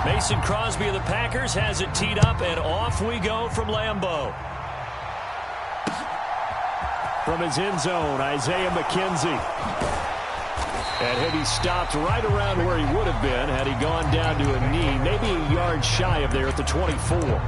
Mason Crosby of the Packers has it teed up, and off we go from Lambeau. From his end zone, Isaiah McKenzie. And he'll be stopped right around where he would have been had he gone down to a knee, maybe a yard shy of there at the 24.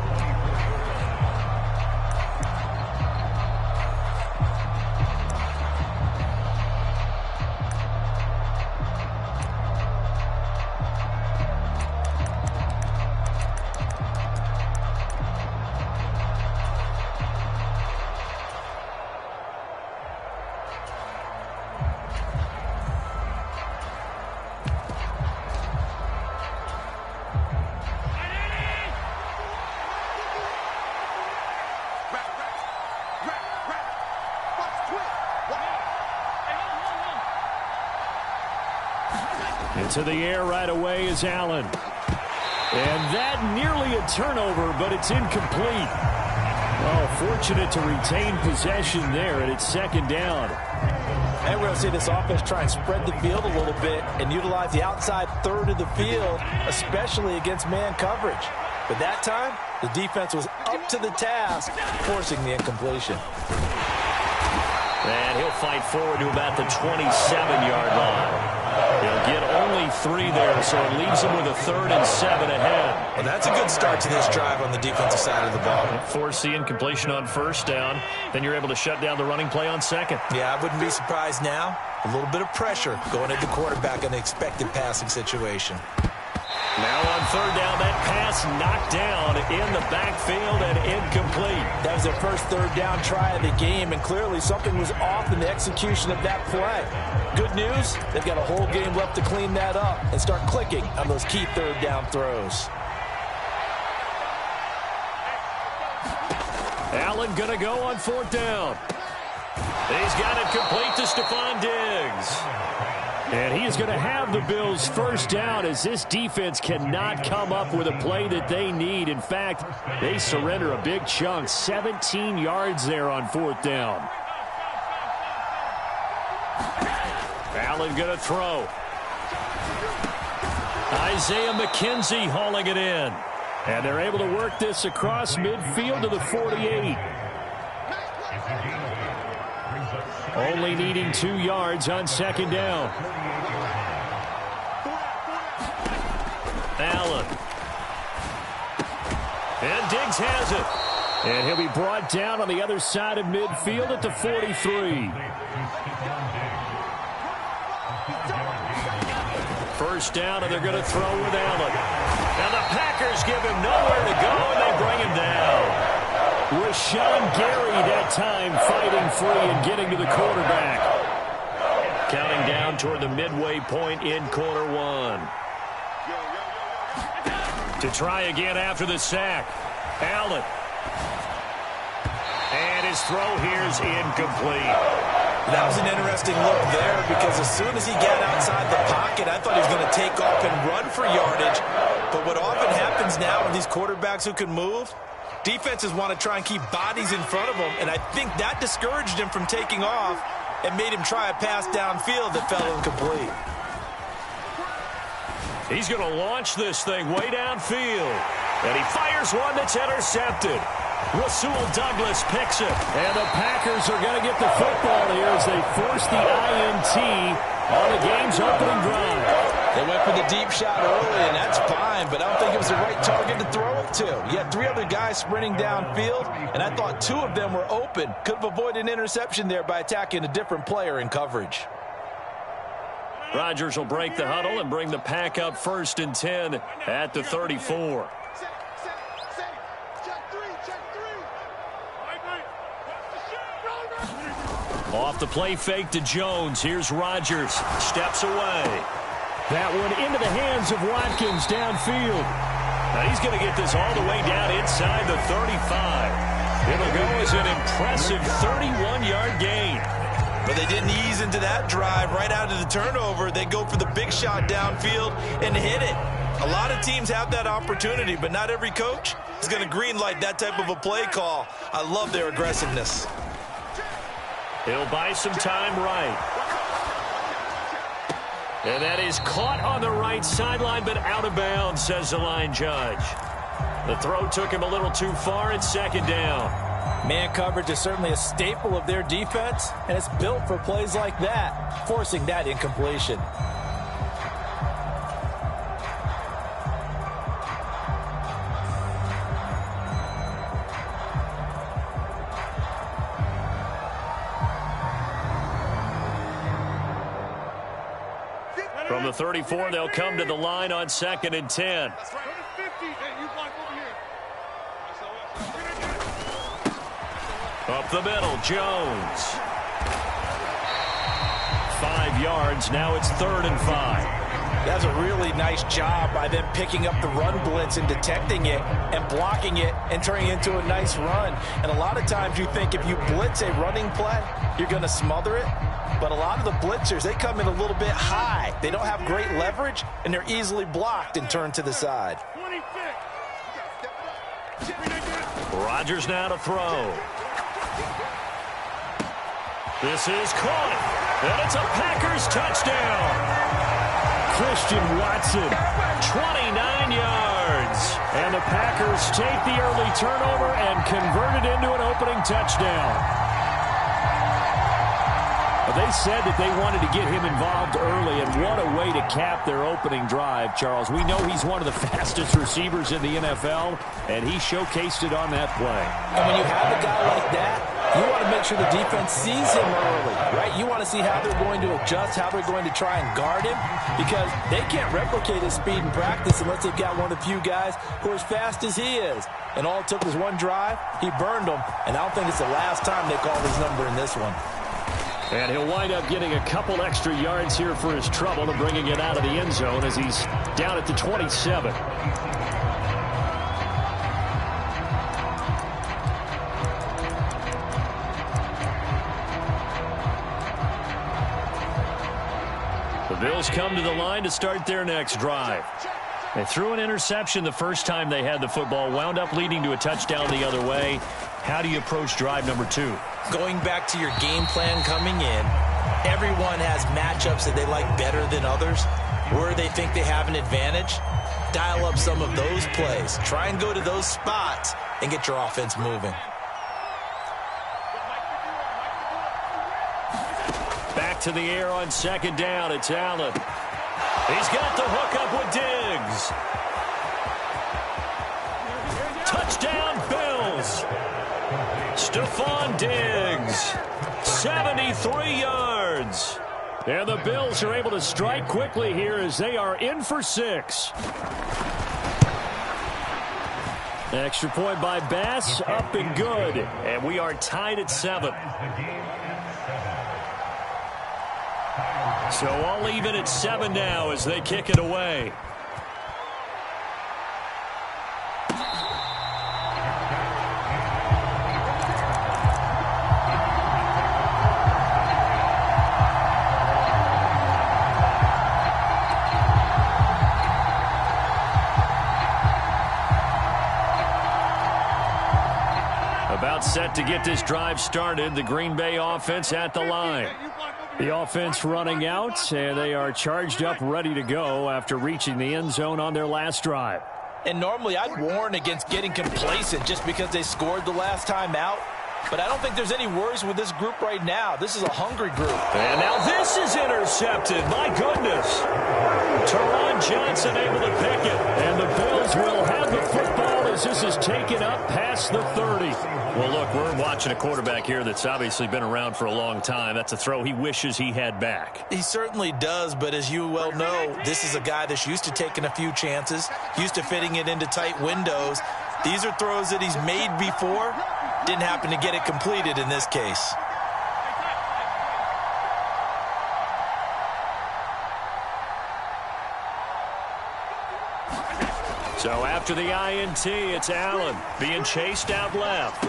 Into the air right away is Allen. And that nearly a turnover, but it's incomplete. Oh, fortunate to retain possession there, and it's second down. And we're going to see this offense try and spread the field a little bit and utilize the outside third of the field, especially against man coverage. But that time, the defense was up to the task, forcing the incompletion. And he'll fight forward to about the 27-yard line. He'll get only 3 there, so it leaves him with a 3rd and 7 ahead. Well, that's a good start to this drive on the defensive side of the ball. Force the incompletion on first down. Then you're able to shut down the running play on second. Yeah, I wouldn't be surprised now. A little bit of pressure going into quarterback in the expected passing situation. Now on 3rd down, that pass knocked down in the backfield and incomplete. That was their first 3rd down try of the game, and clearly something was off in the execution of that play. Good news, they've got a whole game left to clean that up and start clicking on those key 3rd down throws. Allen going to go on 4th down. He's got it complete to Stephon Diggs. And he is going to have the Bills' first down as this defense cannot come up with a play that they need. In fact, they surrender a big chunk, 17 yards there on 4th down. Allen going to throw. Isaiah McKenzie hauling it in. And they're able to work this across midfield to the 48. Only needing 2 yards on 2nd down. Allen. And Diggs has it. And he'll be brought down on the other side of midfield at the 43. First down, and they're going to throw with Allen. And the Packers give him nowhere to go, and they bring him down. Rashawn Gary that time fighting free and getting to the quarterback. Counting down toward the midway point in quarter 1. To try again after the sack. Allen. And his throw here is incomplete. That was an interesting look there because as soon as he got outside the pocket, I thought he was going to take off and run for yardage. But what often happens now with these quarterbacks who can move, defenses want to try and keep bodies in front of them, and I think that discouraged him from taking off and made him try a pass downfield that fell incomplete. He's going to launch this thing way downfield, and he fires one that's intercepted. Rasul Douglas picks it, and the Packers are going to get the football here as they force the INT on the game's opening drive. They went for the deep shot early, and that's fine, but I don't think it was the right target to throw it to. You had 3 other guys sprinting downfield, and I thought 2 of them were open. Could have avoided an interception there by attacking a different player in coverage. Rodgers will break the huddle and bring the Pack up 1st and 10 at the 34. Off the play fake to Jones. Here's Rodgers. Steps away. That one into the hands of Watkins downfield. Now he's going to get this all the way down inside the 35. It'll go as an impressive 31-yard gain. But they didn't ease into that drive right out of the turnover. They go for the big shot downfield and hit it. A lot of teams have that opportunity, but not every coach is going to greenlight that type of a play call. I love their aggressiveness. He'll buy some time right. And that is caught on the right sideline, but out of bounds, says the line judge. The throw took him a little too far. It's second down. Man coverage is certainly a staple of their defense, and it's built for plays like that, forcing that incompletion. From the 34, they'll come to the line on 2nd and 10. Up the middle, Jones. 5 yards. Now it's 3rd and 5. That's a really nice job by them picking up the run blitz and detecting it and blocking it and turning it into a nice run. And a lot of times you think if you blitz a running play, you're going to smother it. But a lot of the blitzers, they come in a little bit high. They don't have great leverage, and they're easily blocked and turned to the side. Rodgers now to throw. This is caught, and it's a Packers touchdown. Christian Watson, 29 yards. And the Packers take the early turnover and convert it into an opening touchdown. They said that they wanted to get him involved early, and what a way to cap their opening drive, Charles. We know he's one of the fastest receivers in the NFL, and he showcased it on that play. And when you have a guy like that, you want to make sure the defense sees him early, right? You want to see how they're going to adjust, how they're going to try and guard him, because they can't replicate his speed in practice unless they've got one of the few guys who are as fast as he is. And all it took was one drive. He burned them, and I don't think it's the last time they call his number in this one. And he'll wind up getting a couple extra yards here for his trouble and bringing it out of the end zone as he's down at the 27. The Bills come to the line to start their next drive. They threw an interception the first time they had the football, wound up leading to a touchdown the other way. How do you approach drive number 2? Going back to your game plan coming in, everyone has matchups that they like better than others, where they think they have an advantage. Dial up some of those plays. Try and go to those spots and get your offense moving. Back to the air on 2nd down. It's Allen. He's got the hook up with Diggs. Touchdown, Bills. Stephon Diggs, 73 yards. And the Bills are able to strike quickly here as they are in for 6. Extra point by Bass, up and good. And we are tied at 7. So all even at 7 now as they kick it away. About set to get this drive started. The Green Bay offense at the line. The offense running out, and they are charged up, ready to go after reaching the end zone on their last drive. And normally I'd warn against getting complacent just because they scored the last time out. But I don't think there's any worries with this group right now. This is a hungry group. And now this is intercepted. My goodness. Teron Johnson able to pick it. And the Bills will have the football as this is taken up past the 30. Well, look, we're watching a quarterback here that's obviously been around for a long time. That's a throw he wishes he had back. He certainly does, but as you well know, this is a guy that's used to taking a few chances, used to fitting it into tight windows. These are throws that he's made before. Didn't happen to get it completed in this case. So after the INT, it's Allen being chased out left.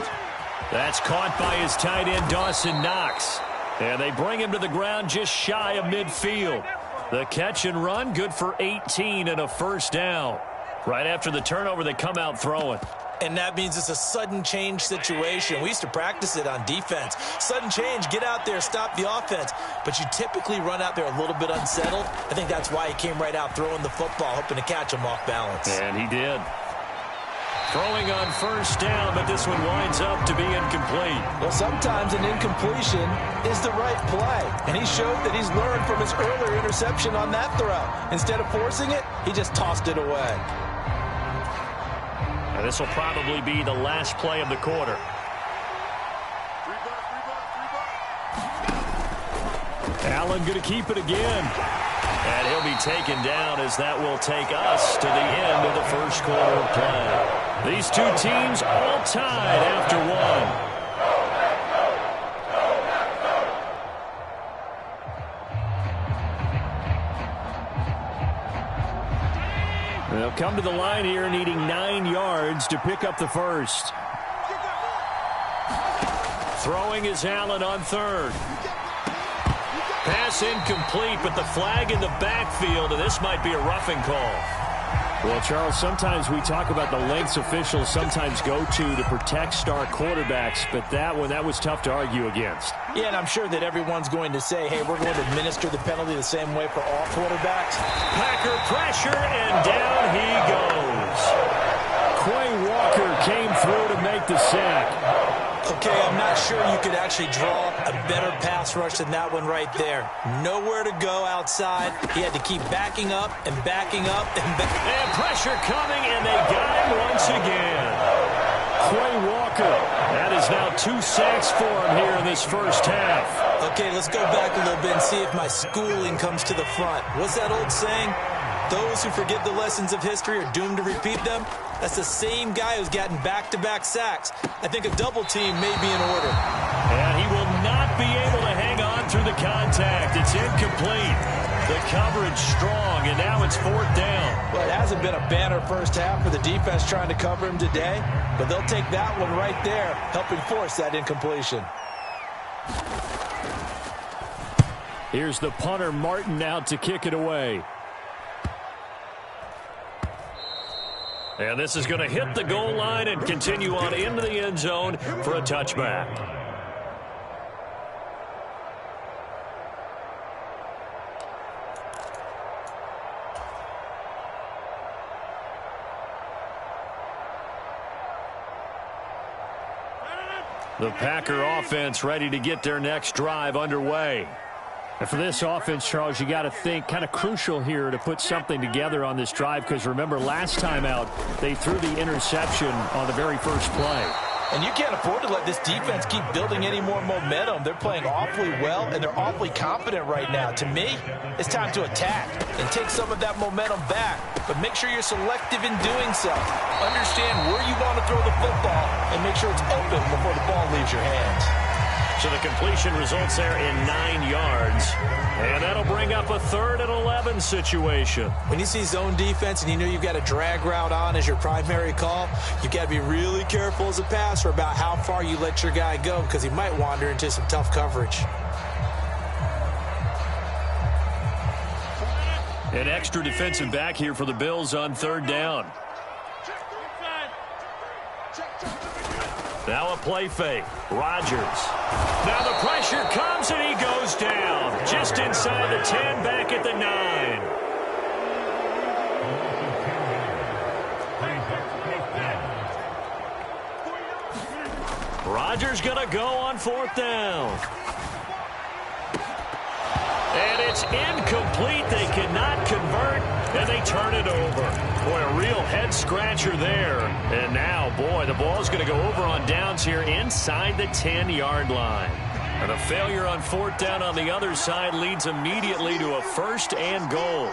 That's caught by his tight end, Dawson Knox. And they bring him to the ground just shy of midfield. The catch and run, good for 18 and a first down. Right after the turnover, they come out throwing. And that means it's a sudden change situation. We used to practice it on defense. Sudden change, get out there, stop the offense. But you typically run out there a little bit unsettled. I think that's why he came right out throwing the football, hoping to catch him off balance. And he did. Throwing on first down, but this one winds up to be incomplete. Well, sometimes an incompletion is the right play. And he showed that he's learned from his earlier interception on that throw. Instead of forcing it, he just tossed it away. And this will probably be the last play of the quarter. Allen going to keep it again. And he'll be taken down as that will take us to the end of the first quarter of play. These two teams all tied after one. They'll come to the line here needing 9 yards to pick up the first. Throwing is Allen on third. Pass incomplete, but the flag in the backfield, and this might be a roughing call. Well, Charles, sometimes we talk about the lengths officials sometimes go to protect star quarterbacks, but that was tough to argue against. Yeah, and I'm sure that everyone's going to say, hey, we're going to administer the penalty the same way for all quarterbacks. Packer pressure, and down he goes. Quay Walker came through to make the sack. Okay, I'm not sure you could actually draw a better pass rush than that one right there. Nowhere to go outside. He had to keep backing up and backing up. And pressure coming, and they got him once again. Quay Walker. That is now 2 sacks for him here in this first half. Okay, let's go back a little bit and see if my schooling comes to the front. What's that old saying? Those who forget the lessons of history are doomed to repeat them. That's the same guy who's gotten back-to-back sacks. I think a double team may be in order. And he will not be able to hang on through the contact. It's incomplete. The coverage strong, and now it's 4th down. Well, it hasn't been a banner first half for the defense trying to cover him today, but they'll take that one right there, helping force that incompletion. Here's the punter, Martin, out to kick it away. And this is going to hit the goal line and continue on into the end zone for a touchback. The Packer offense ready to get their next drive underway. And for this offense, Charles, you got to think kind of crucial here to put something together on this drive, because remember last time out they threw the interception on the very first play. And you can't afford to let this defense keep building any more momentum. They're playing awfully well, and they're awfully confident right now. To me, it's time to attack and take some of that momentum back. But make sure you're selective in doing so. Understand where you want to throw the football and make sure it's open before the ball leaves your hands. So the completion results there in 9 yards. And that'll bring up a 3rd and 11 situation. When you see zone defense and you know you've got a drag route on as your primary call, you've got to be really careful as a passer about how far you let your guy go, because he might wander into some tough coverage. An extra defensive back here for the Bills on 3rd down. Now a play fake. Rodgers. Now the pressure comes and he goes down. Just inside the 10, back at the 9. Rodgers gonna go on 4th down. And it's incomplete. They cannot convert, and they turn it over. Boy, a real head-scratcher there. And now, boy, the ball's going to go over on downs here inside the 10-yard line. And a failure on 4th down on the other side leads immediately to a 1st and goal.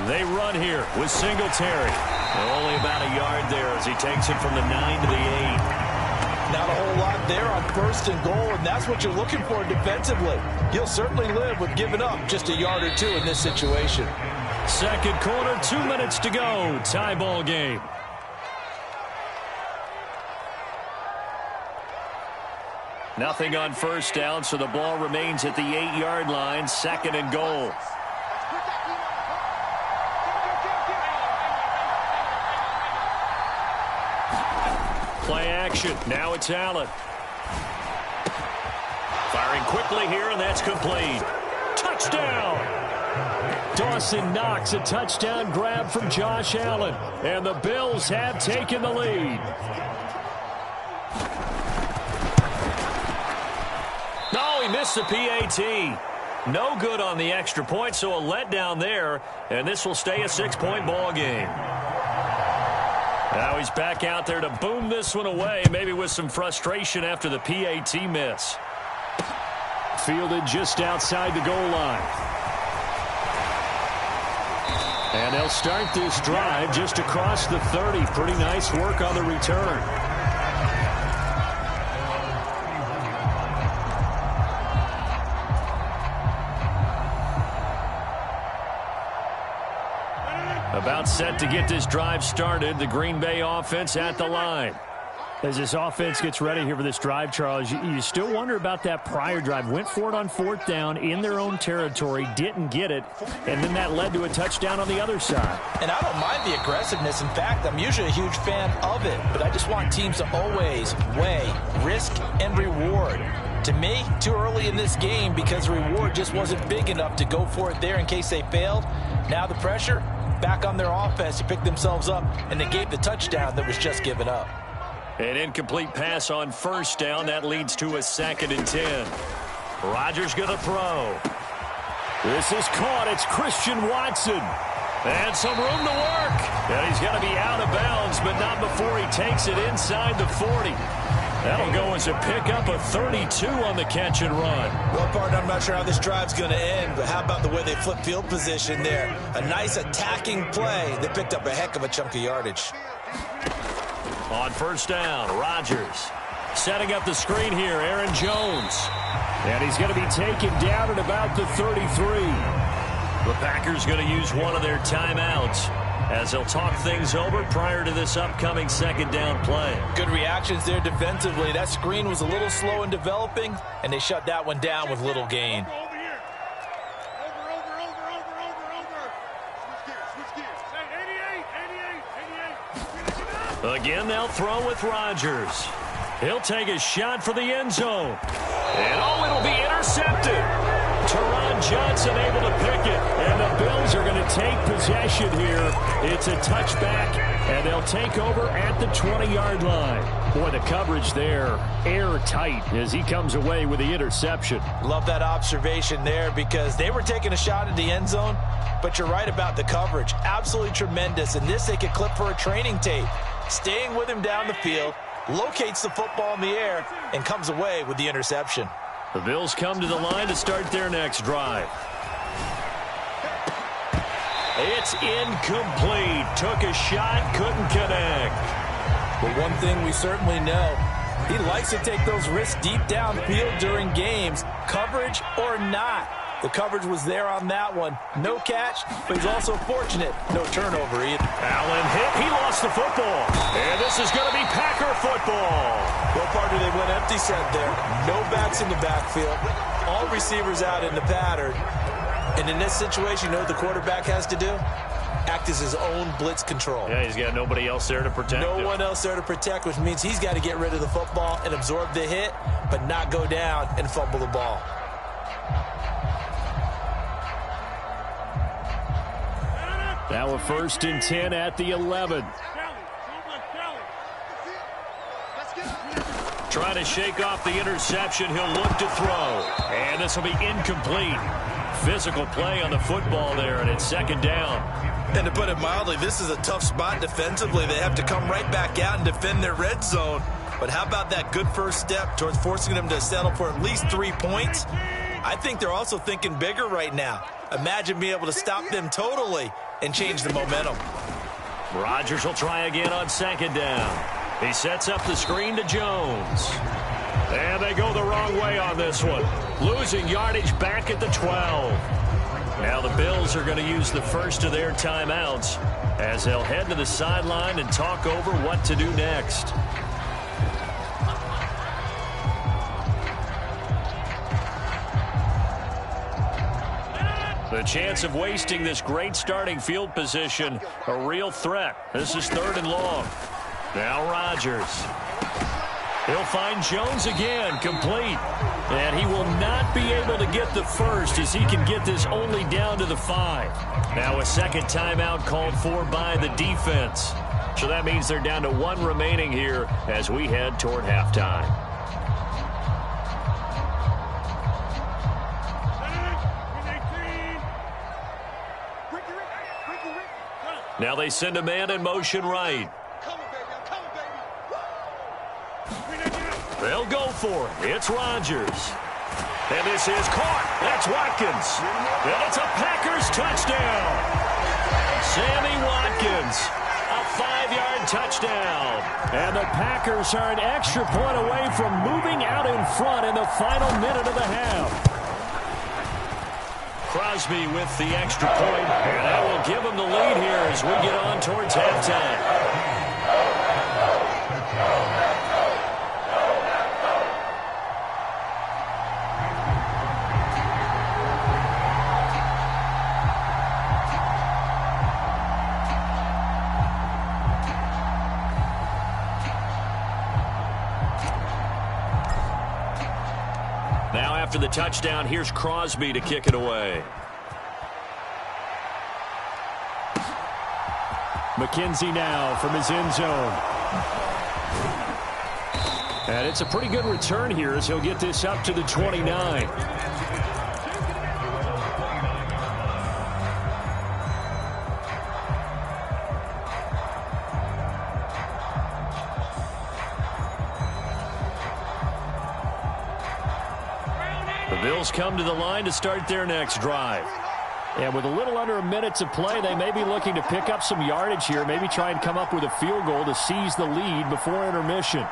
They run here with Singletary. Only about a yard there as he takes it from the 9 to the 8. Not a whole lot there on 1st and goal, and that's what you're looking for defensively. You'll certainly live with giving up just a yard or 2 in this situation. Second quarter, 2 minutes to go. Tie ball game. Nothing on 1st down, so the ball remains at the 8-yard line. 2nd and goal. Play action. Now it's Allen. Firing quickly here, and that's complete. Touchdown! Dawson Knox, a touchdown grab from Josh Allen. And the Bills have taken the lead. No, he missed the PAT. No good on the extra point, so a letdown there. And this will stay a 6-point ball game. Now he's back out there to boom this one away, maybe with some frustration after the PAT miss. Fielded just outside the goal line. And they'll start this drive just across the 30. Pretty nice work on the return. About set to get this drive started. The Green Bay offense at the line. As this offense gets ready here for this drive, Charles, you still wonder about that prior drive. Went for it on 4th down in their own territory, didn't get it, and then that led to a touchdown on the other side. And I don't mind the aggressiveness. In fact, I'm usually a huge fan of it, but I just want teams to always weigh risk and reward. To me, too early in this game because the reward just wasn't big enough to go for it there in case they failed. Now the pressure back on their offense to pick themselves up, and they gave the touchdown that was just given up. An incomplete pass on 1st down. That leads to a 2nd and 10. Rodgers going to throw. This is caught. It's Christian Watson. And some room to work. And he's got to be out of bounds, but not before he takes it inside the 40. That'll go as a pickup of 32 on the catch and run. Well, partner, I'm not sure how this drive's going to end, but how about the way they flip field position there? A nice attacking play. They picked up a heck of a chunk of yardage. On 1st down, Rodgers setting up the screen here, Aaron Jones. And he's going to be taken down at about the 33. The Packers going to use one of their timeouts as they'll talk things over prior to this upcoming 2nd down play. Good reactions there defensively. That screen was a little slow in developing, and they shut that one down with little gain. Again, they'll throw with Rodgers. He'll take a shot for the end zone. And, oh, it'll be intercepted. Teron Johnson able to pick it. And the Bills are going to take possession here. It's a touchback, and they'll take over at the 20-yard line. Boy, the coverage there, airtight as he comes away with the interception. Love that observation there because they were taking a shot at the end zone, but you're right about the coverage. Absolutely tremendous. And this they could clip for a training tape. Staying with him down the field, locates the football in the air, and comes away with the interception. The Bills come to the line to start their next drive. It's incomplete. Took a shot, couldn't connect. But one thing we certainly know, he likes to take those risks deep downfield during games, coverage or not. The coverage was there on that one. No catch, but he's also fortunate. No turnover either. Allen hit. He lost the football. And this is going to be Packer football. Well, partner, they went empty set there. No backs in the backfield. All receivers out in the pattern. And in this situation, you know what the quarterback has to do? Act as his own blitz control. Yeah, he's got nobody else there to protect him. No one else there to protect, which means he's got to get rid of the football and absorb the hit, but not go down and fumble the ball. Now a 1st and 10 at the 11. Trying to shake off the interception. He'll look to throw. And this will be incomplete. Physical play on the football there, and it's 2nd down. And to put it mildly, this is a tough spot defensively. They have to come right back out and defend their red zone. But how about that good first step towards forcing them to settle for at least 3 points? I think they're also thinking bigger right now. Imagine being able to stop them totally and change the momentum. Rodgers will try again on 2nd down. He sets up the screen to Jones. And they go the wrong way on this one. Losing yardage back at the 12. Now the Bills are going to use the first of their timeouts as they'll head to the sideline and talk over what to do next. The chance of wasting this great starting field position, a real threat. This is 3rd and long. Now Rodgers. He'll find Jones again, complete. And he will not be able to get the first as he can get this only down to the 5. Now a second timeout called for by the defense. So that means they're down to 1 remaining here as we head toward halftime. Now they send a man in motion right. They'll go for it. It's Rodgers. And this is caught. That's Watkins. And it's a Packers touchdown. Sammy Watkins, a 5-yard touchdown. And the Packers are an extra point away from moving out in front in the final minute of the half. Crosby with the extra point, and that will give him the lead here as we get on towards halftime. Now after the touchdown, here's Crosby to kick it away. McKenzie now from his end zone. And it's a pretty good return here as he'll get this up to the 29. The Bills come to the line to start their next drive. And with a little under a minute to play, they may be looking to pick up some yardage here, maybe try and come up with a field goal to seize the lead before intermission.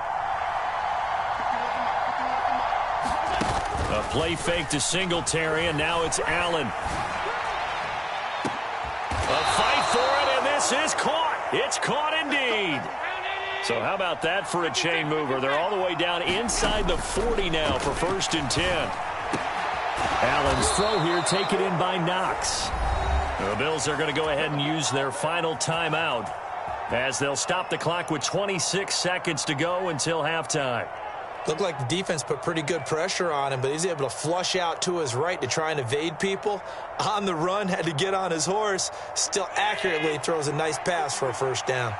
A play fake to Singletary, and now it's Allen. A fight for it, and this is caught. It's caught indeed. So how about that for a chain mover? They're all the way down inside the 40 now for 1st and 10. Allen's throw here taken in by Knox. The Bills are going to go ahead and use their final timeout as they'll stop the clock with 26 seconds to go until halftime. Looked like the defense put pretty good pressure on him, but he's able to flush out to his right to try and evade people. On the run, had to get on his horse. Still accurately throws a nice pass for a 1st down.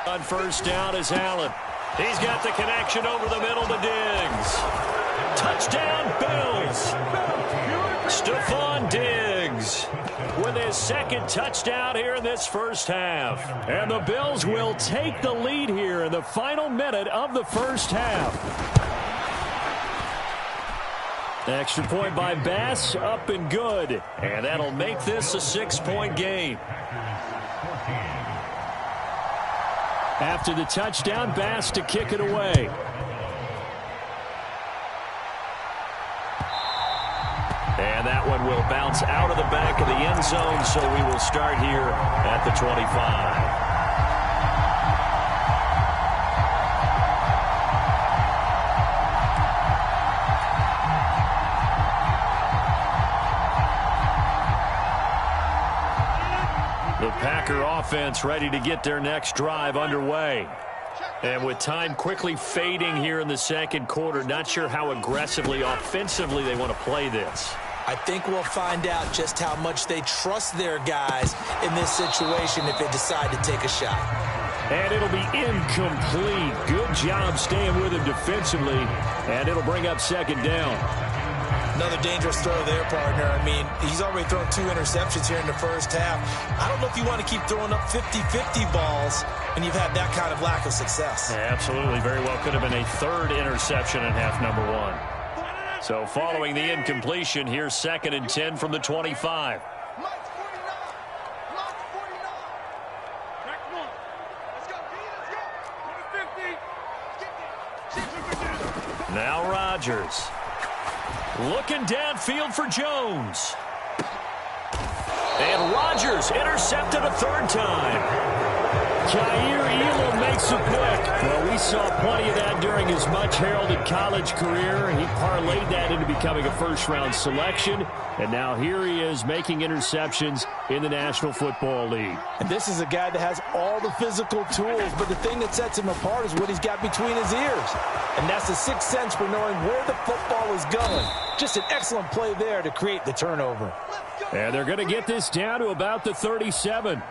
On 1st down is Allen. He's got the connection over the middle to Diggs. Touchdown, Bills. Stephon Diggs with his 2nd touchdown here in this 1st half. And the Bills will take the lead here in the final minute of the 1st half. Extra point by Bass, up and good. And that'll make this a 6-point game. After the touchdown, Bass to kick it away. And that one will bounce out of the back of the end zone, so we will start here at the 25. The Packer offense ready to get their next drive underway. And with time quickly fading here in the 2nd quarter, not sure how aggressively, offensively they want to play this. I think we'll find out just how much they trust their guys in this situation if they decide to take a shot. And it'll be incomplete. Good job staying with him defensively. And it'll bring up 2nd down. Another dangerous throw there, partner. I mean, he's already thrown 2 interceptions here in the 1st half. I don't know if you want to keep throwing up 50-50 balls when you've had that kind of lack of success. Yeah, absolutely. Very well could have been a 3rd interception in half number 1. So following the incompletion, here's 2nd and 10 from the 25. Now Rodgers. Looking downfield for Jones. And Rodgers intercepted a 3rd time. Jair Elam makes a pick. Well, we saw plenty of that during his much-heralded college career. He parlayed that into becoming a first-round selection, and now here he is making interceptions in the National Football League. And this is a guy that has all the physical tools, but the thing that sets him apart is what he's got between his ears. And that's the sixth sense for knowing where the football is going. Just an excellent play there to create the turnover. And they're going to get this down to about the 37.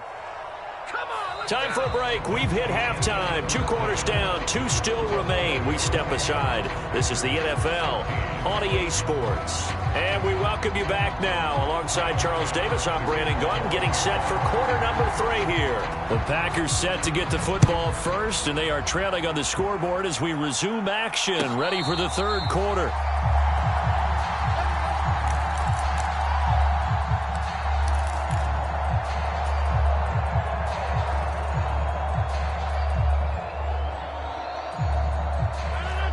Time for a break. We've hit halftime. 2 quarters down. 2 still remain. We step aside. This is the NFL on EA Sports. And we welcome you back now. Alongside Charles Davis, I'm Brandon Gunn, getting set for quarter number 3 here. The Packers set to get the football first, and they are trailing on the scoreboard as we resume action, ready for the third quarter.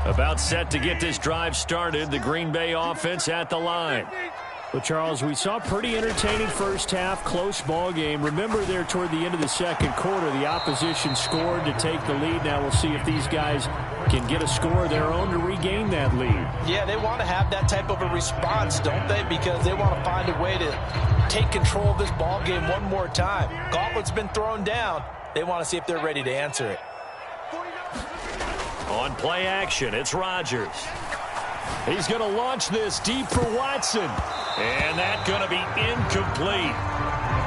About set to get this drive started. The Green Bay offense at the line. Well, Charles, we saw a pretty entertaining first half, close ball game. Remember there toward the end of the second quarter, the opposition scored to take the lead. Now we'll see if these guys can get a score of their own to regain that lead. Yeah, they want to have that type of a response, don't they? Because they want to find a way to take control of this ball game one more time. Gauntlet's been thrown down. They want to see if they're ready to answer it. On play action, it's Rodgers. He's going to launch this deep for Watson. And that's going to be incomplete.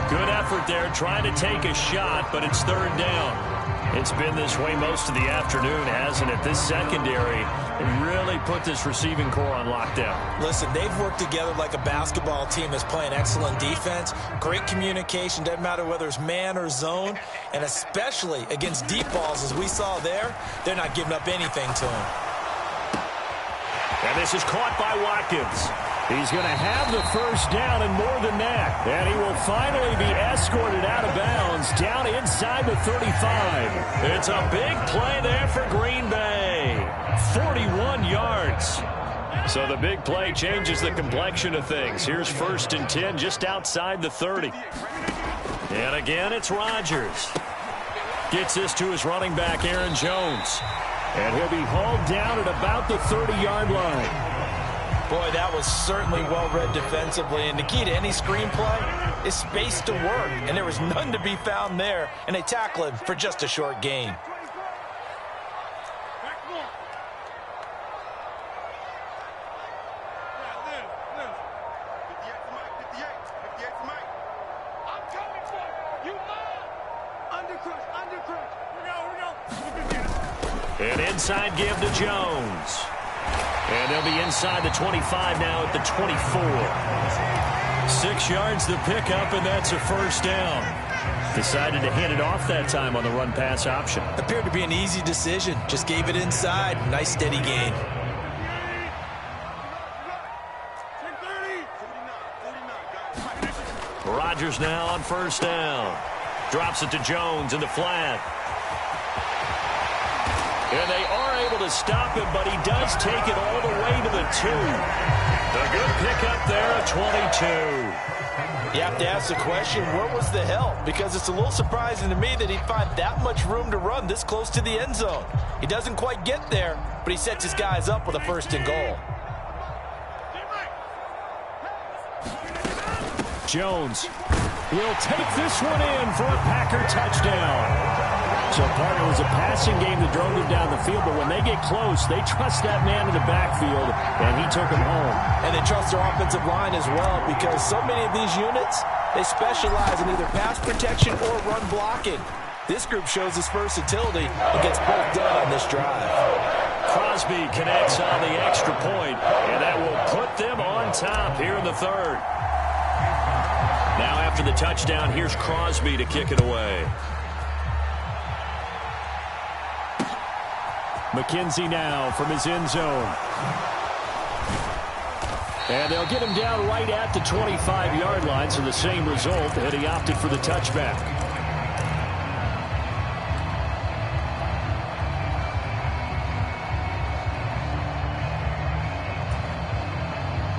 Good effort there trying to take a shot, but it's third down. It's been this way most of the afternoon, hasn't it? This secondary really put this receiving core on lockdown. Listen, they've worked together like a basketball team that's playing excellent defense. Great communication, doesn't matter whether it's man or zone. And especially against deep balls, as we saw there, they're not giving up anything to them. And this is caught by Watkins. He's going to have the first down and more than that. And he will finally be escorted out of bounds down inside the 35. It's a big play there for Green Bay. 41 yards. So the big play changes the complexion of things. Here's 1st and 10 just outside the 30. And again, it's Rodgers. Gets this to his running back, Aaron Jones. And he'll be hauled down at about the 30-yard line. Boy, that was certainly well-read defensively. And the key to any screenplay is space to work. And there was none to be found there. And they tackle him for just a short gain. An inside give to Jones. And they'll be inside the 25 now at the 24. 6 yards the pickup, and that's a first down. Decided to hand it off that time on the run-pass option. Appeared to be an easy decision. Just gave it inside. Nice, steady gain. Rodgers now on first down. Drops it to Jones in the flat. And they are able to stop him, but he does take it all the way to the 2. The good pickup there at 22. You have to ask the question, where was the help? Because it's a little surprising to me that he'd find that much room to run this close to the end zone. He doesn't quite get there, but he sets his guys up with a 1st and goal. Jones will take this one in for a Packer touchdown. So part it was a passing game that drove them down the field, but when they get close, they trust that man in the backfield, and he took him home. And they trust their offensive line as well, because so many of these units, they specialize in either pass protection or run blocking. This group shows its versatility and gets both done on this drive. Crosby connects on the extra point, and that will put them on top here in the third. Now after the touchdown, here's Crosby to kick it away. McKenzie now from his end zone. And they'll get him down right at the 25-yard line, so the same result, and he opted for the touchback.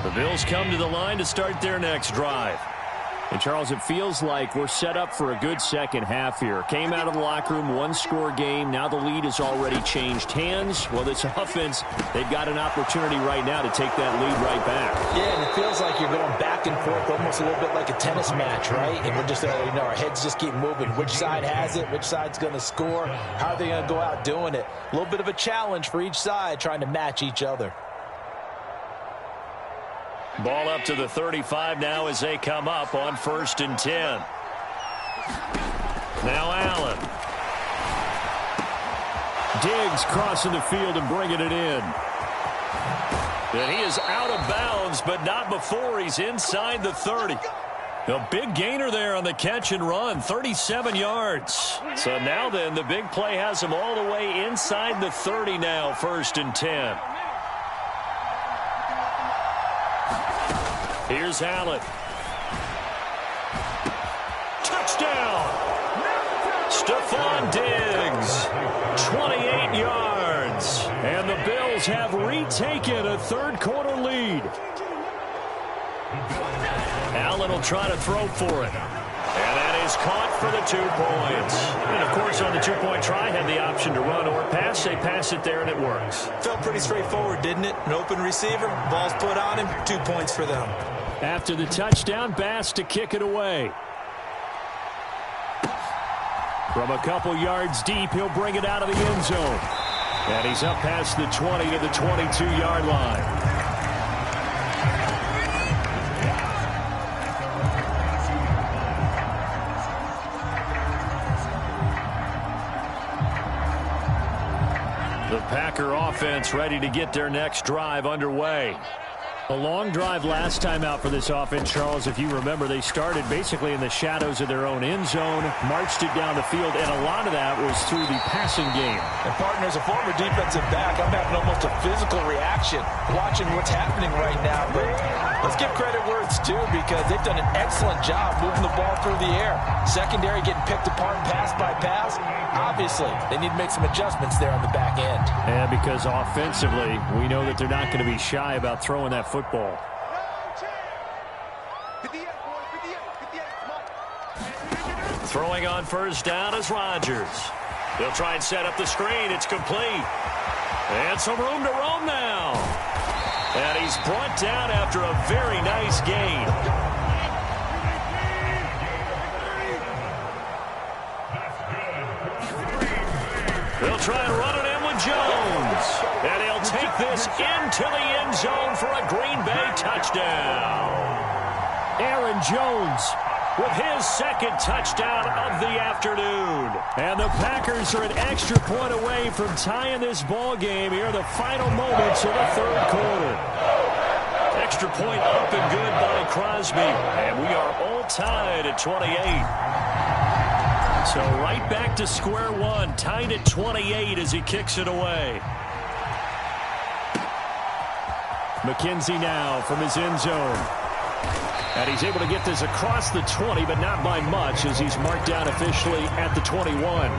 The Bills come to the line to start their next drive. And, Charles, it feels like we're set up for a good second half here. Came out of the locker room, one-score game. Now the lead has already changed hands. Well, this offense, they've got an opportunity right now to take that lead right back. Yeah, and it feels like you're going back and forth almost a little bit like a tennis match, right? And we're just, our heads just keep moving. Which side has it? Which side's going to score? How are they going to go out doing it? A little bit of a challenge for each side trying to match each other. Ball up to the 35 now as they come up on 1st and 10. Now Allen. Diggs crossing the field and bringing it in. And he is out of bounds, but not before he's inside the 30. A big gainer there on the catch and run, 37 yards. So now then, the big play has him all the way inside the 30 now, 1st and 10. Here's Allen. Touchdown! Stephon Diggs, 28 yards. And the Bills have retaken a third-quarter lead. Allen will try to throw for it. And that is caught for the 2 points. And, of course, on the 2-point try, had the option to run or pass. They pass it there, and it works. Felt pretty straightforward, didn't it? An open receiver, ball's put on him, 2 points for them. After the touchdown, Bass to kick it away. From a couple yards deep, he'll bring it out of the end zone. And he's up past the 20 to the 22-yard line. The Packer offense ready to get their next drive underway. A long drive last time out for this offense, Charles. If you remember, they started basically in the shadows of their own end zone, marched it down the field, and a lot of that was through the passing game. And, partner, as a former defensive back, I'm having almost a physical reaction watching what's happening right now. But let's give credit where it's due because they've done an excellent job moving the ball through the air. Secondary getting picked apart pass by pass. Obviously, they need to make some adjustments there on the back end. And because offensively, we know that they're not going to be shy about throwing that football. Throwing on 1st down is Rodgers. They'll try and set up the screen. It's complete. And some room to roam now. And he's brought down after a very nice gain. They'll try and run it in with Jones. And he'll take this into the end zone for a Green Bay touchdown. Aaron Jones with his second touchdown of the afternoon. And the Packers are an extra point away from tying this ball game here in the final moments of the third quarter. Extra point up and good by Crosby. And we are all tied at 28. So right back to square one, tied at 28 as he kicks it away. McKenzie now from his end zone. And he's able to get this across the 20, but not by much as he's marked down officially at the 21.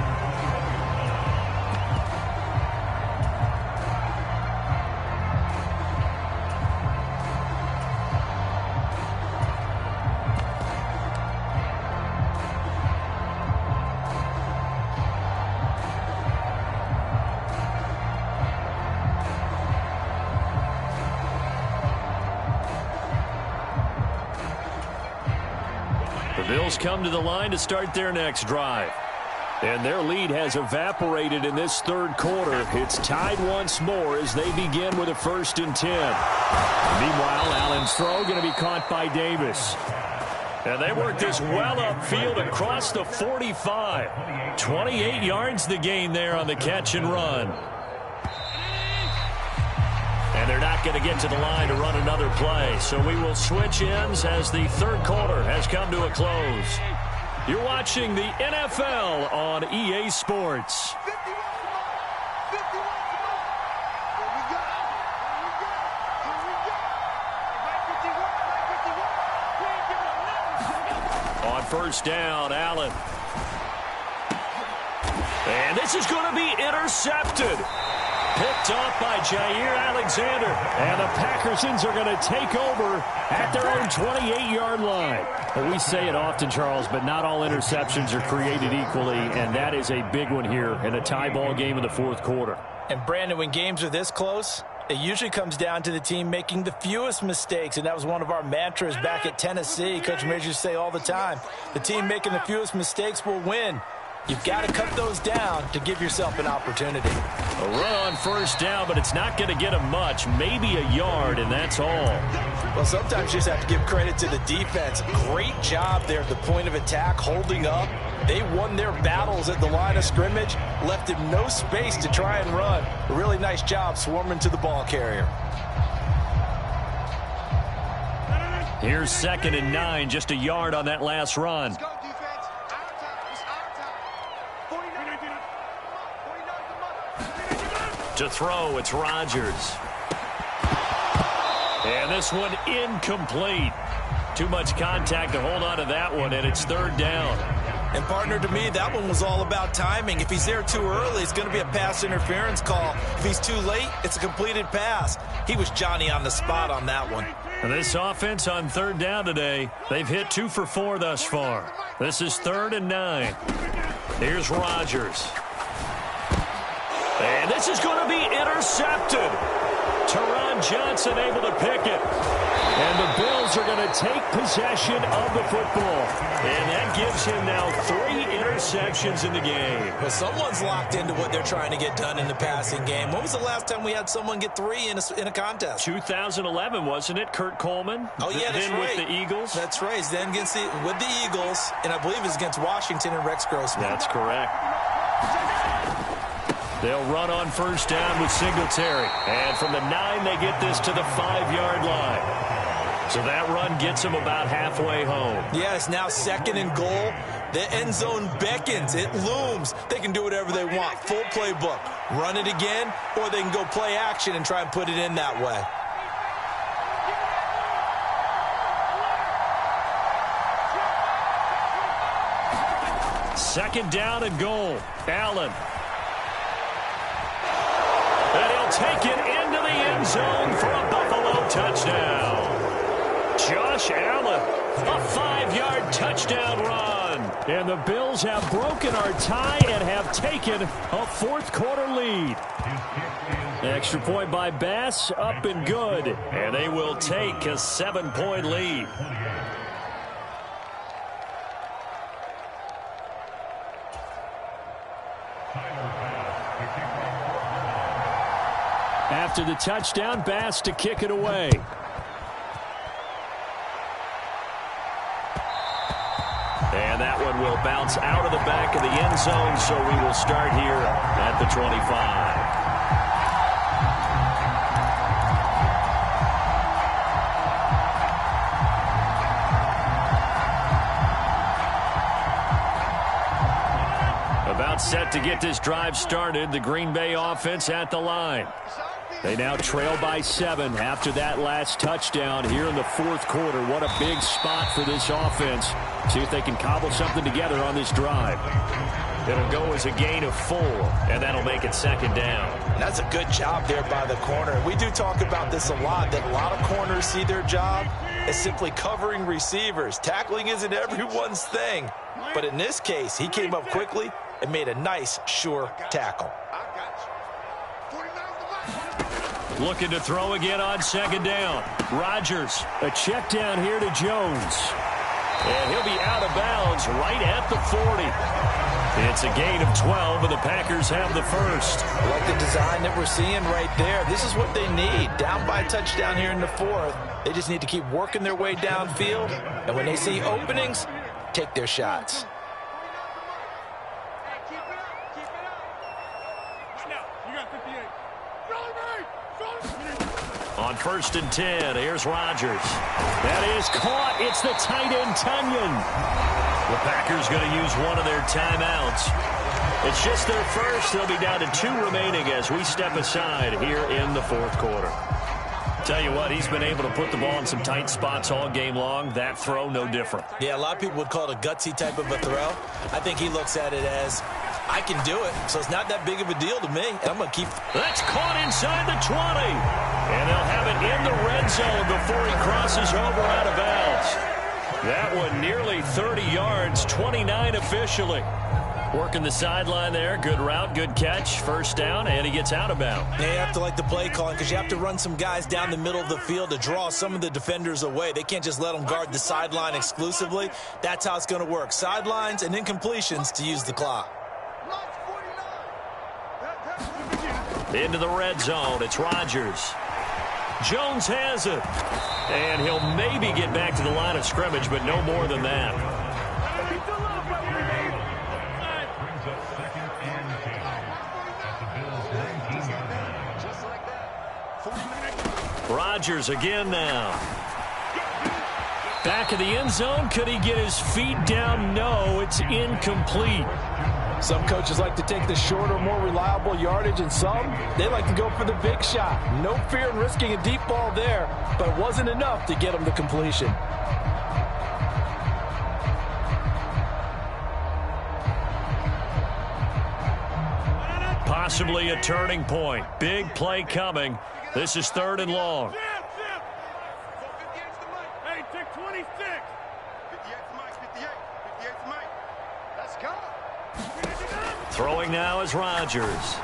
Bills come to the line to start their next drive. And their lead has evaporated in this third quarter. It's tied once more as they begin with a 1st and 10. Meanwhile, Allen's throw going to be caught by Davis. And they work this well upfield across the 45. 28 yards the gain there on the catch and run. And they're not going to get to the line to run another play. So we will switch ends as the third quarter has come to a close. You're watching the NFL on EA Sports. On 1st down, Allen. And this is going to be intercepted. Picked off by Jair Alexander. And the Packersons are going to take over at their own 28-yard line. Well, we say it often, Charles, but not all interceptions are created equally, and that is a big one here in a tie ball game in the fourth quarter. And, Brandon, when games are this close, it usually comes down to the team making the fewest mistakes, and that was one of our mantras back at Tennessee. Coach Majors used to say all the time, the team making the fewest mistakes will win. You've got to cut those down to give yourself an opportunity. A run on first down, but it's not going to get him much. Maybe a yard, and that's all. Well, sometimes you just have to give credit to the defense. Great job there at the point of attack, holding up. They won their battles at the line of scrimmage, left him no space to try and run. A really nice job swarming to the ball carrier. Here's 2nd and 9, just a yard on that last run. To throw, it's Rodgers. And this one incomplete. Too much contact to hold on to that one, and it's 3rd down. And, partner, to me, that one was all about timing. If he's there too early, it's going to be a pass interference call. If he's too late, it's a completed pass. He was Johnny on the spot on that one. And this offense on 3rd down today, they've hit 2 for 4 thus far. This is 3rd and 9. Here's Rodgers. And this is going to be intercepted. Teron Johnson able to pick it. And the Bills are going to take possession of the football. And that gives him now 3 interceptions in the game. Well, someone's locked into what they're trying to get done in the passing game. When was the last time we had someone get 3 in a contest? 2011, wasn't it? Kurt Coleman? Oh, yeah, that's then right. With the Eagles? That's right. Then with the Eagles, and I believe it's against Washington and Rex Grossman. That's correct. They'll run on first down with Singletary. And from the 9, they get this to the 5-yard line. So that run gets them about halfway home. Yeah, it's now 2nd and goal. The end zone beckons. It looms. They can do whatever they want. Full playbook. Run it again, or they can go play action and try and put it in that way. Second down and goal. Allen. And he'll take it into the end zone for a Buffalo touchdown. Josh Allen, a 5-yard touchdown run. And the Bills have broken our tie and have taken a fourth-quarter lead. Extra point by Bass, up and good. And they will take a 7-point lead. After the touchdown, Bass to kick it away. And that one will bounce out of the back of the end zone, so we will start here at the 25. About set to get this drive started, the Green Bay offense at the line. They now trail by 7 after that last touchdown here in the fourth quarter. What a big spot for this offense. See if they can cobble something together on this drive. It'll go as a gain of 4, and that'll make it 2nd down. And that's a good job there by the corner. We do talk about this a lot, that a lot of corners see their job as simply covering receivers. Tackling isn't everyone's thing. But in this case, he came up quickly and made a nice, sure tackle. Looking to throw again on 2nd down. Rodgers, a check down here to Jones. And he'll be out of bounds right at the 40. It's a gain of 12, and the Packers have the first. I like the design that we're seeing right there. This is what they need. Down by a touchdown here in the 4th. They just need to keep working their way downfield. And when they see openings, take their shots. On 1st and 10, here's Rodgers. That is caught. It's the tight end, Tunyon. The Packers going to use one of their timeouts. It's just their first. They'll be down to 2 remaining as we step aside here in the fourth quarter. Tell you what, he's been able to put the ball in some tight spots all game long. That throw, no different. Yeah, a lot of people would call it a gutsy type of a throw. I think he looks at it as I can do it, so it's not that big of a deal to me. I'm going to keep. That's caught inside the 20. And they'll have it in the red zone before he crosses over out of bounds. That one nearly 30 yards, 29 officially. Working the sideline there. Good route, good catch. First down, and he gets out of bounds. Yeah, you have to like the play calling because you have to run some guys down the middle of the field to draw some of the defenders away. They can't just let them guard the sideline exclusively. That's how it's going to work. Sidelines and incompletions to use the clock. Into the red zone. It's Rodgers. Jones has it. And he'll maybe get back to the line of scrimmage, but no more than that. Rodgers again now. Back in the end zone. Could he get his feet down? No, it's incomplete. Some coaches like to take the shorter, more reliable yardage, and some, they like to go for the big shot. No fear in risking a deep ball there, but it wasn't enough to get him to completion. Possibly a turning point. Big play coming. This is 3rd and long. Hey, take 26. 58's Mike, 58's Mike. Let's go. Throwing now is Rodgers.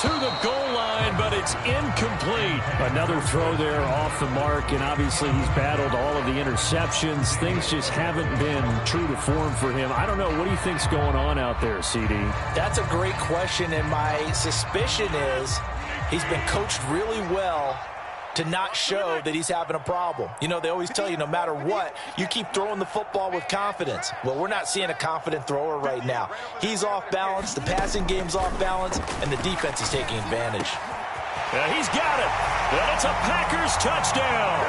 To the goal line, but it's incomplete. Another throw there off the mark, and obviously he's battled all of the interceptions. Things just haven't been true to form for him. I don't know. What do you think's going on out there, CD? That's a great question, and my suspicion is he's been coached really well to not show that he's having a problem. You know, they always tell you no matter what, you keep throwing the football with confidence. Well, we're not seeing a confident thrower right now. He's off balance, the passing game's off balance, and the defense is taking advantage. He's got it. And it's a Packers touchdown.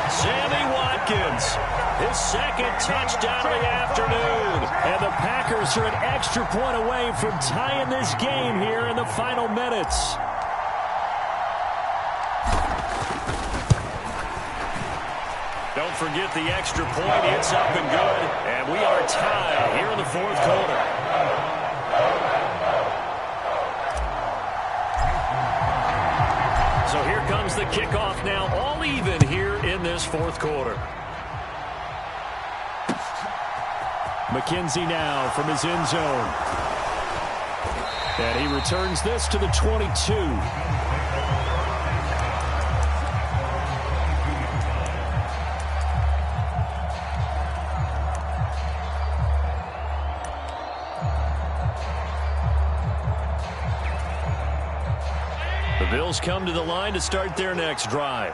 Sammy Watkins, his second touchdown of the afternoon. And the Packers are an extra point away from tying this game here in the final minutes. Don't forget the extra point. It's up and good. And we are tied here in the 4th quarter. So here comes the kickoff now, all even here in this 4th quarter. McKenzie now from his end zone. And he returns this to the 22. The Bills come to the line to start their next drive.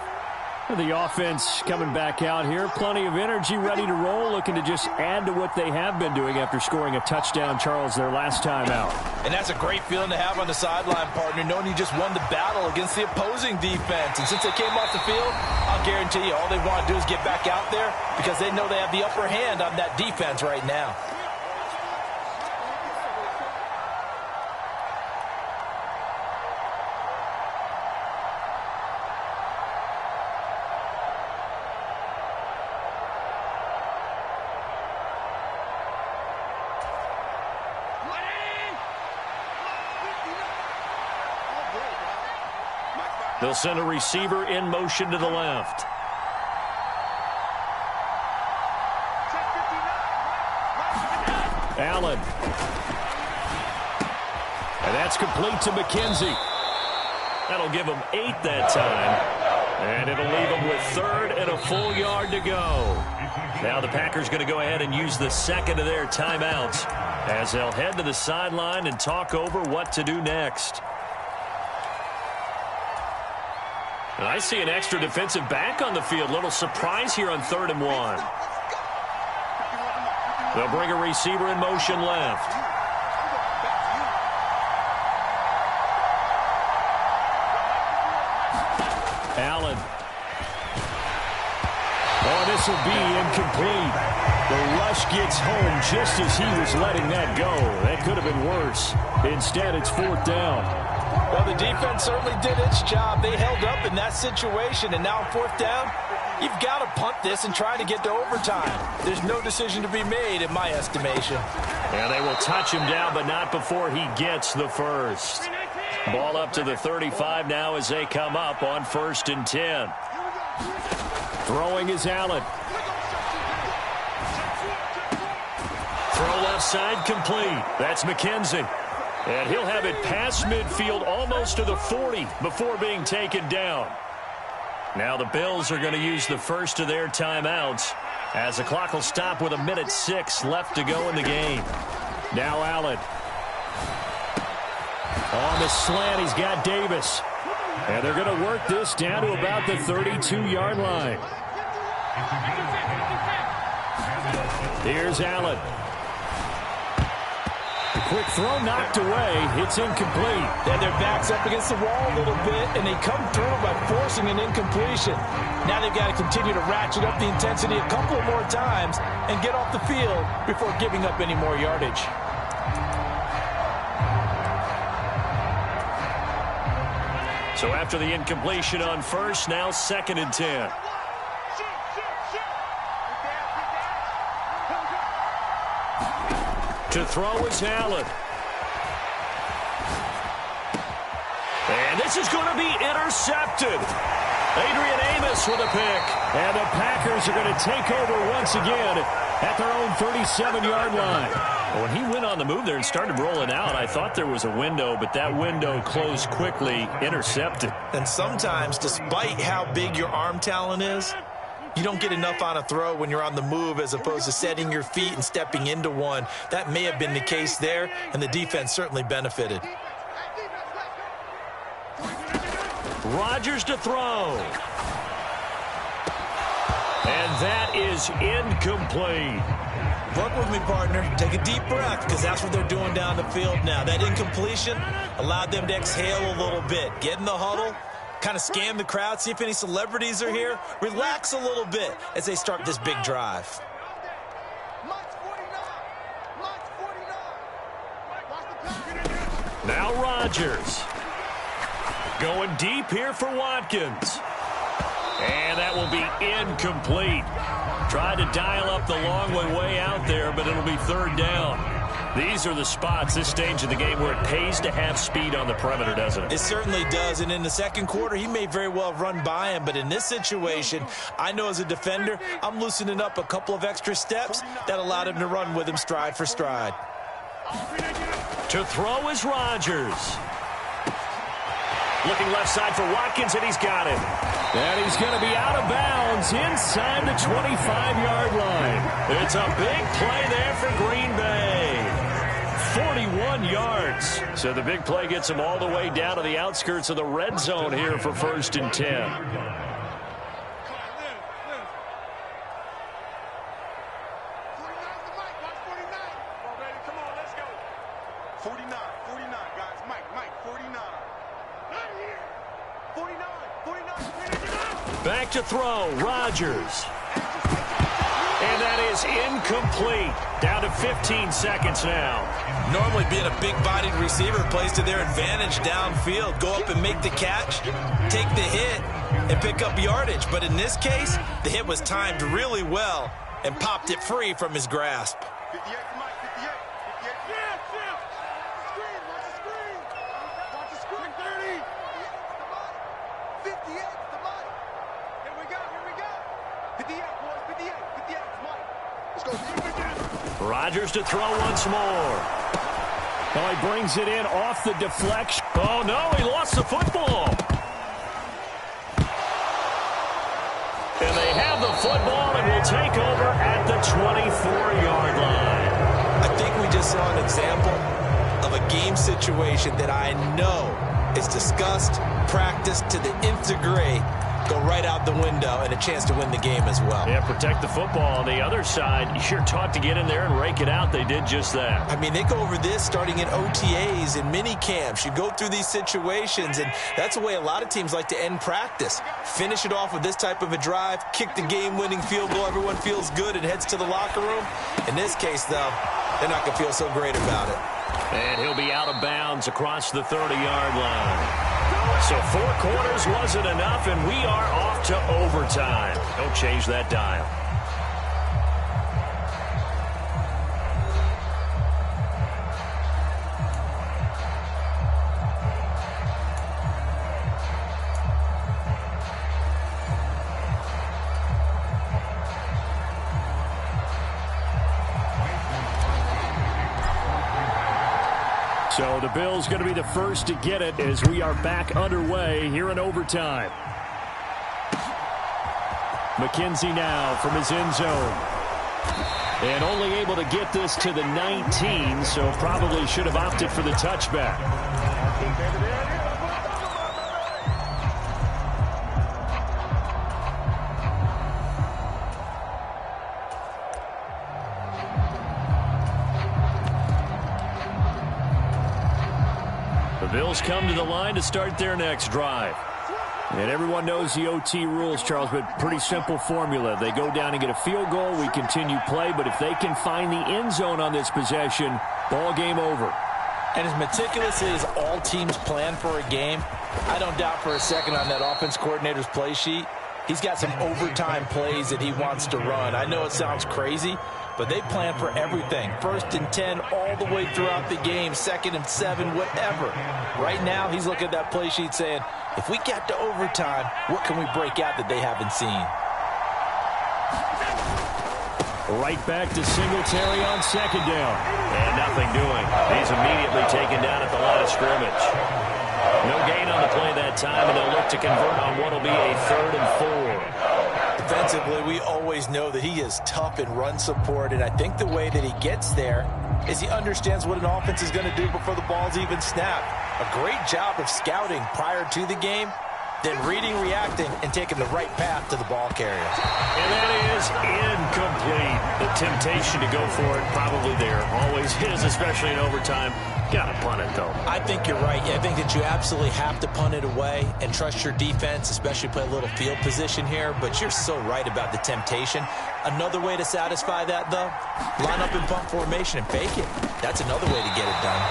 The offense coming back out here. Plenty of energy, ready to roll, looking to just add to what they have been doing after scoring a touchdown, Charles, their last time out. And that's a great feeling to have on the sideline, partner, knowing you just won the battle against the opposing defense. And since they came off the field, I'll guarantee you all they want to do is get back out there because they know they have the upper hand on that defense right now. They'll send a receiver in motion to the left. Allen. And that's complete to McKenzie. That'll give him 8 that time. And it'll leave him with 3rd and a full yard to go. Now the Packers going to go ahead and use the second of their timeouts as they'll head to the sideline and talk over what to do next. And I see an extra defensive back on the field. Little surprise here on 3rd and 1. They'll bring a receiver in motion left. Allen. Oh, this will be incomplete. The rush gets home just as he was letting that go. That could have been worse. Instead, it's 4th down. Well, the defense certainly did its job. They held up in that situation, and now 4th down, You've got to punt this and try to get to overtime. There's no decision to be made in my estimation. And they will touch him down, but not before he gets the first. Ball up to the 35 now as they come up on 1st and 10. Throwing is Allen. Throw left side complete. That's McKenzie. And he'll have it past midfield almost to the 40 before being taken down. Now the Bills are going to use the first of their timeouts as the clock will stop with 1:06 left to go in the game. Now Allen. On the slant, he's got Davis. And they're going to work this down to about the 32-yard line. Here's Allen. The quick throw knocked away. It's incomplete. Then their back's up against the wall a little bit, and they come through by forcing an incompletion. Now they've got to continue to ratchet up the intensity a couple of more times and get off the field before giving up any more yardage. So after the incompletion on first, now 2nd and 10. To throw is Allen. And this is going to be intercepted. Adrian Amos with a pick. And the Packers are going to take over once again at their own 37-yard line. When he went on the move there and started rolling out, I thought there was a window, but that window closed quickly, intercepted. And sometimes, despite how big your arm talent is, you don't get enough on a throw when you're on the move as opposed to setting your feet and stepping into one. That may have been the case there, and the defense certainly benefited. Rodgers to throw. And that is incomplete. Work with me, partner. Take a deep breath, because that's what they're doing down the field now. That incompletion allowed them to exhale a little bit. Get in the huddle, kind of scan the crowd, see if any celebrities are here. Relax a little bit as they start this big drive. Now Rodgers. Going deep here for Watkins. And that will be incomplete. Tried to dial up the long way out there, but it'll be 3rd down. These are the spots, this stage of the game, where it pays to have speed on the perimeter, doesn't it? It certainly does, and in the second quarter, he may very well run by him, but in this situation, I know as a defender, I'm loosening up a couple of extra steps that allowed him to run with him stride for stride. To throw is Rodgers. Looking left side for Watkins, and he's got it. And he's going to be out of bounds inside the 25-yard line. It's a big play there for Green Bay. 41 yards. So the big play gets him all the way down to the outskirts of the red zone here for 1st and 10. Back to throw, Rodgers. And that is incomplete. Down to 15 seconds now. Normally being a big-bodied receiver plays to their advantage downfield. Go up and make the catch, take the hit, and pick up yardage. But in this case, the hit was timed really well and popped it free from his grasp. 58 to Mike, 58. 58. Yeah. Watch the screen. Watch the screen. 30. 58 to Mike. Here we go. 58, boys. 58. 58 to Mike. Let's go. Rodgers to throw once more. Oh, he brings it in off the deflection. Oh, no, he lost the football. And they have the football and will take over at the 24-yard line. I think we just saw an example of a game situation that I know is discussed, practiced to the nth degree, go right out the window, and a chance to win the game as well. Yeah, protect the football. On the other side, you're taught to get in there and rake it out. They did just that. I mean, they go over this starting in OTAs and mini camps. You go through these situations, and that's the way a lot of teams like to end practice. Finish it off with this type of a drive, kick the game-winning field goal. Everyone feels good and heads to the locker room. In this case, though, they're not going to feel so great about it. And he'll be out of bounds across the 30-yard line. So 4 quarters wasn't enough, and we are off to overtime. Don't change that dial. So the Bills going to be the first to get it as we are back underway here in overtime. McKenzie now from his end zone. And only able to get this to the 19, so probably should have opted for the touchback. Bills come to the line to start their next drive. And everyone knows the OT rules, Charles, but pretty simple formula. They go down and get a field goal, we continue play, but if they can find the end zone on this possession, ball game over. And as meticulous as all teams plan for a game, I don't doubt for a second on that offense coordinator's play sheet, he's got some overtime plays that he wants to run. I know it sounds crazy, but they plan for everything. 1st and 10 all the way throughout the game. 2nd and 7, whatever. Right now, he's looking at that play sheet saying, if we get to overtime, what can we break out that they haven't seen? Right back to Singletary on 2nd down. And nothing doing. He's immediately taken down at the line of scrimmage. No gain on the play that time, and they'll look to convert on what will be a 3rd and 4. Defensively, we always know that he is tough in run support, and I think the way that he gets there is he understands what an offense is going to do before the ball's even snapped. A great job of scouting prior to the game, then reading, reacting, and taking the right path to the ball carrier. And that is incomplete. The temptation to go for it probably there. Always is, especially in overtime. Got to punt it, though. I think you're right. I think that you absolutely have to punt it away and trust your defense, especially play a little field position here. But you're so right about the temptation. Another way to satisfy that, though, line up in punt formation and fake it. That's another way to get it done.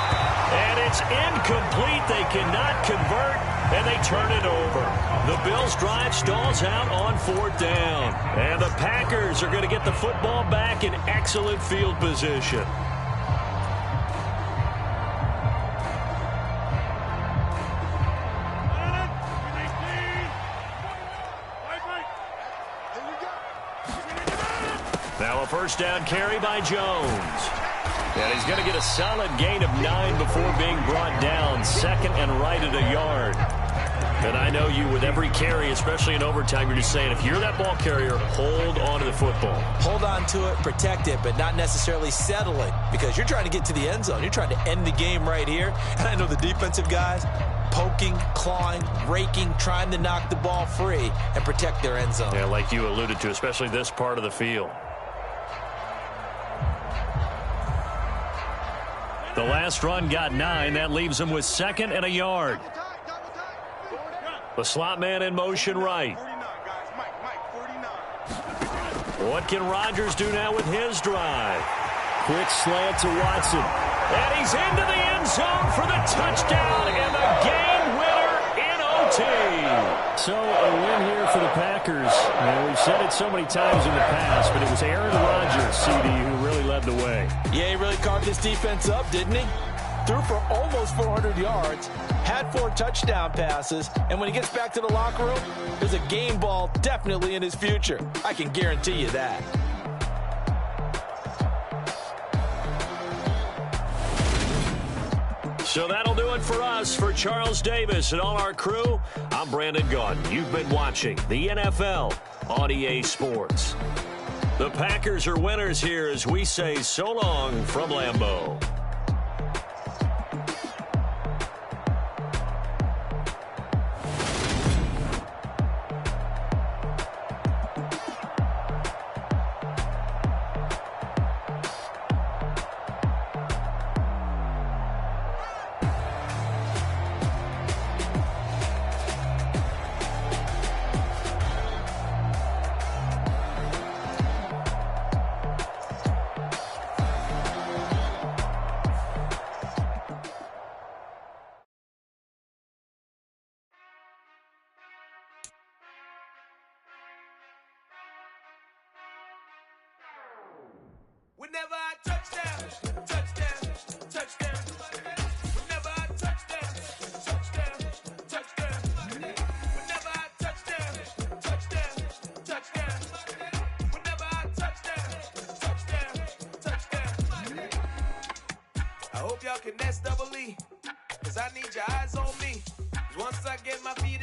And it's incomplete. They cannot convert, and they turn it over. The Bills' drive stalls out on 4th down. And the Packers are going to get the football back in excellent field position. Now a 1st down carry by Jones. And he's going to get a solid gain of 9 before being brought down. 2nd and right at a yard. And I know you, with every carry, especially in overtime, you're just saying, if you're that ball carrier, hold on to the football. Hold on to it, protect it, but not necessarily settle it, because you're trying to get to the end zone. You're trying to end the game right here. And I know the defensive guys poking, clawing, raking, trying to knock the ball free and protect their end zone. Yeah, like you alluded to, especially this part of the field. The last run got 9. That leaves him with 2nd and a yard. The slot man in motion right. What can Rodgers do now with his drive? Quick slant to Watson. And he's into the end zone for the touchdown and the game winner in OT. So a win here for the Packers. And we've said it so many times in the past, but it was Aaron Rodgers, CD, who really led the way. Yeah, he really carved this defense up, didn't he? Threw for almost 400 yards, had 4 touchdown passes, and when he gets back to the locker room, there's a game ball definitely in his future. I can guarantee you that. So that'll do it for us. For Charles Davis and all our crew, I'm Brandon Gaudin. You've been watching the NFL on EA Sports. The Packers are winners here as we say so long from Lambeau. touchdown, touchdown, touchdown. Whenever I touchdown, touchdown, touchdown. Whenever I touchdown, touchdown, touchdown. Whenever I touchdown, touchdown, touchdown. I hope y'all can nest double E, 'cause I need your eyes on me. 'Cause once I get my feet